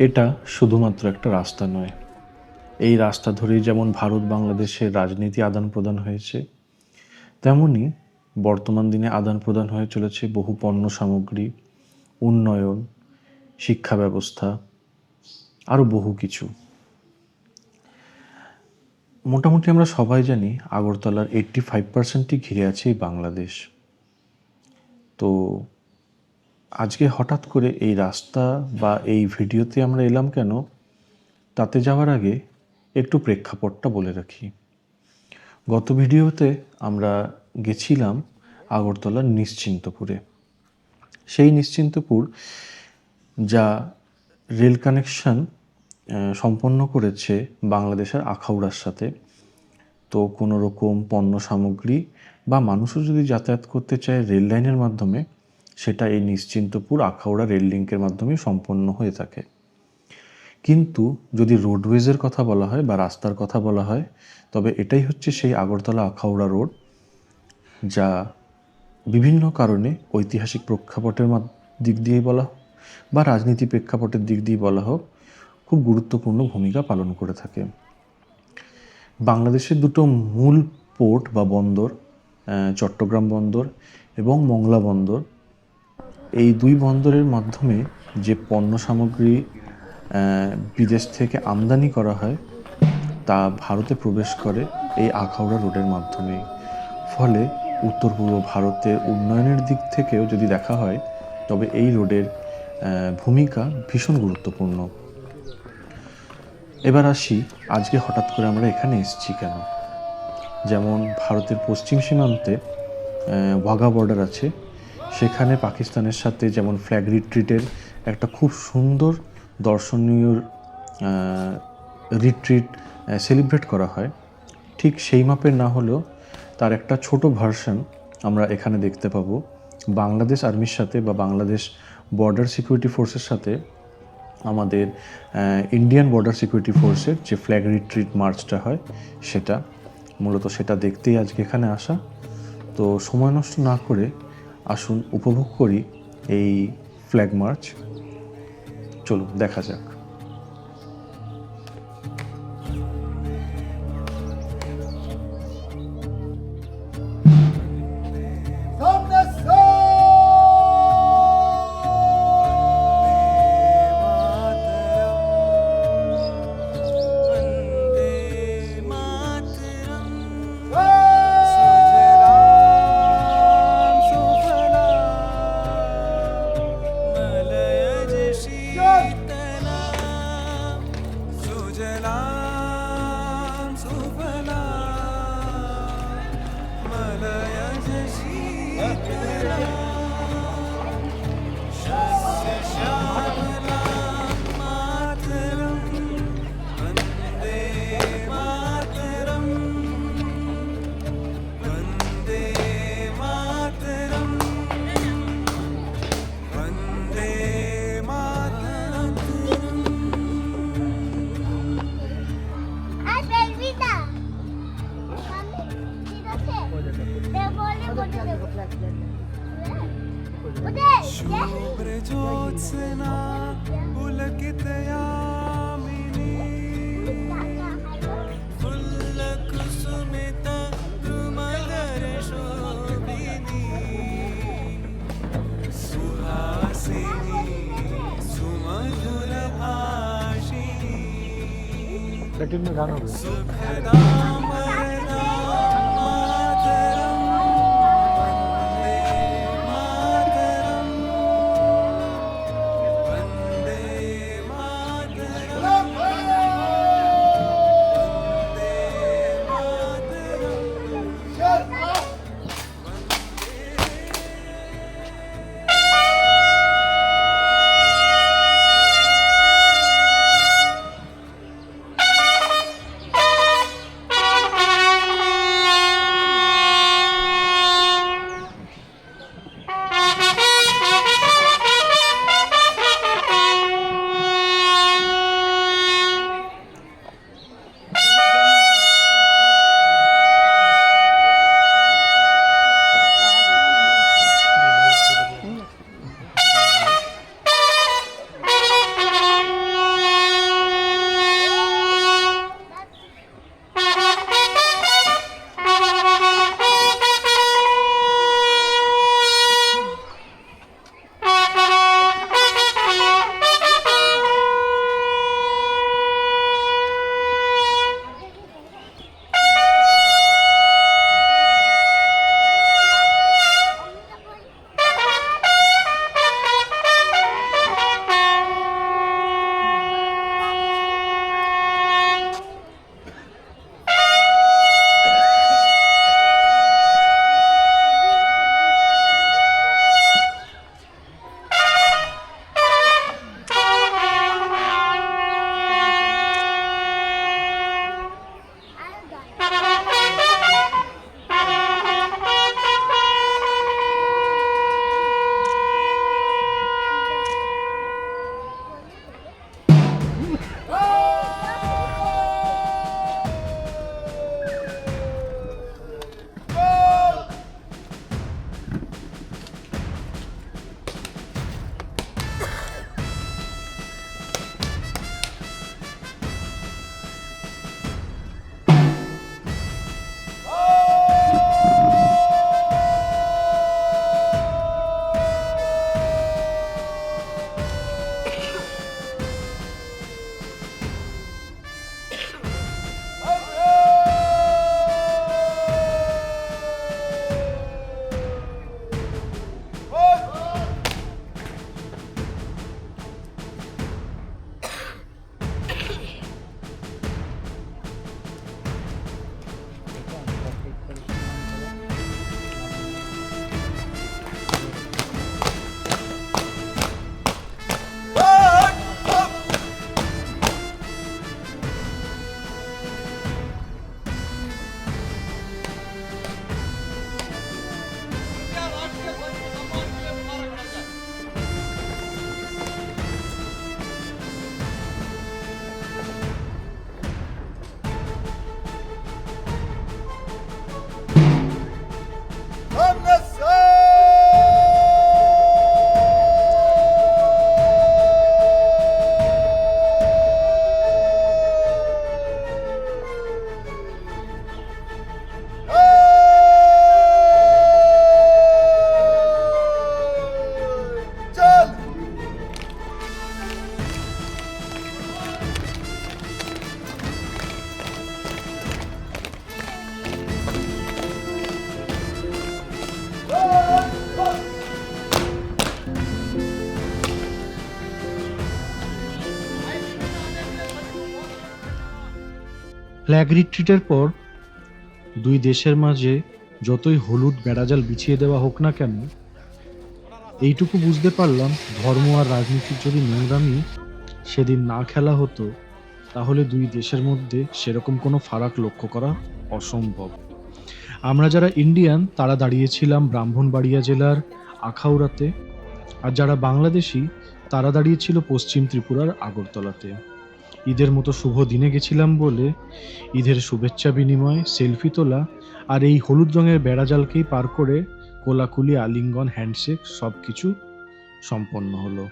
এটা শুধুমাত্র একটা রাস্তা নয়। এই রাস্তা ধরেই যেমন ভারত বাংলাদেশের রাজনীতি আদান প্রদান হয়েছে, তেমনি বর্তমান দিনে আদান প্রদান হয়ে চলেছে বহু পণ্য সামগ্রী, উন্নয়ন, শিক্ষা ব্যবস্থা, আরও বহু কিছু। মোটামুটি আমরা সবাই জানি আগরতলার 85% ঘিরে আছে এই বাংলাদেশ। তো আজকে হঠাৎ করে এই রাস্তা বা এই ভিডিওতে আমরা এলাম কেন, তাতে যাওয়ার আগে একটু প্রেক্ষাপটটা বলে রাখি। গত ভিডিওতে আমরা গেছিলাম আগরতলার নিশ্চিন্তপুরে। সেই নিশ্চিন্তপুর যা রেল কানেকশন সম্পন্ন করেছে বাংলাদেশের আখাউড়ার সাথে। তো কোনো রকম পণ্য সামগ্রী বা মানুষও যদি যাতায়াত করতে চায় রেল লাইনের মাধ্যমে, সেটা এই নিশ্চিন্তপুর আখাউড়া রেল লিঙ্কের মাধ্যমে সম্পন্ন হয়ে থাকে। কিন্তু যদি রোডওয়েজের কথা বলা হয় বা রাস্তার কথা বলা হয়, তবে এটাই হচ্ছে সেই আগরতলা আখাউড়া রোড, যা বিভিন্ন কারণে ঐতিহাসিক প্রেক্ষাপটের দিক দিয়ে বলা হোক বা রাজনীতি প্রেক্ষাপটের দিক দিয়ে বলা হোক, খুব গুরুত্বপূর্ণ ভূমিকা পালন করে থাকে। বাংলাদেশের দুটো মূল পোর্ট বা বন্দর, চট্টগ্রাম বন্দর এবং মংলা বন্দর, এই দুই বন্দরের মাধ্যমে যে পণ্য সামগ্রী বিদেশ থেকে আমদানি করা হয় তা ভারতে প্রবেশ করে এই আখাউড়া রোডের মাধ্যমে। ফলে উত্তর পূর্ব ভারতের উন্নয়নের দিক থেকেও যদি দেখা হয়, তবে এই রোডের ভূমিকা ভীষণ গুরুত্বপূর্ণ। এবার আসি আজকে হঠাৎ করে আমরা এখানে এসেছি কেন। যেমন ভারতের পশ্চিম সীমান্তে ওয়াঘা বর্ডার আছে, সেখানে পাকিস্তানের সাথে যেমন ফ্ল্যাগ রিট্রিটের একটা খুব সুন্দর দর্শনীয় রিট্রিট সেলিব্রেট করা হয়, ঠিক সেই মাপের না হলেও তার একটা ছোট ভার্সন আমরা এখানে দেখতে পাবো। বাংলাদেশ আর্মির সাথে বা বাংলাদেশ বর্ডার সিকিউরিটি ফোর্সের সাথে আমাদের ইন্ডিয়ান বর্ডার সিকিউরিটি ফোর্সের যে ফ্ল্যাগ রিট্রিট মার্চটা হয়, সেটা দেখতেই আজকে এখানে আসা। তো সময় নষ্ট না করে আসুন উপভোগ করি এই ফ্ল্যাগ মার্চ। চলুন দেখা যাক। गाना ফ্ল্যাগ রিট্রিটের পর দুই দেশের মাঝে যতই হলুদ বেড়াজাল বিছিয়ে দেওয়া হোক না কেন, এইটুকু বুঝতে পারলাম ধর্ম আর রাজনীতির যদি নোংরামি সেদিন না খেলা হতো, তাহলে দুই দেশের মধ্যে সেরকম কোনো ফারাক লক্ষ্য করা অসম্ভব। আমরা যারা ইন্ডিয়ান তারা দাঁড়িয়েছিলাম ব্রাহ্মণবাড়িয়া জেলার আখাউড়াতে, আর যারা বাংলাদেশি তারা দাঁড়িয়েছিল পশ্চিম ত্রিপুরার আগরতলাতে। ঈদের মতো শুভ দিনে গেছিলাম বলে ঈদের শুভেচ্ছা বিনিময়, সেলফি তোলা আর এই হলুদ রঙের বেড়াজালকেই পার করে কোলাকুলি, আলিঙ্গন, হ্যান্ডশেক সবকিছু সম্পন্ন হলো।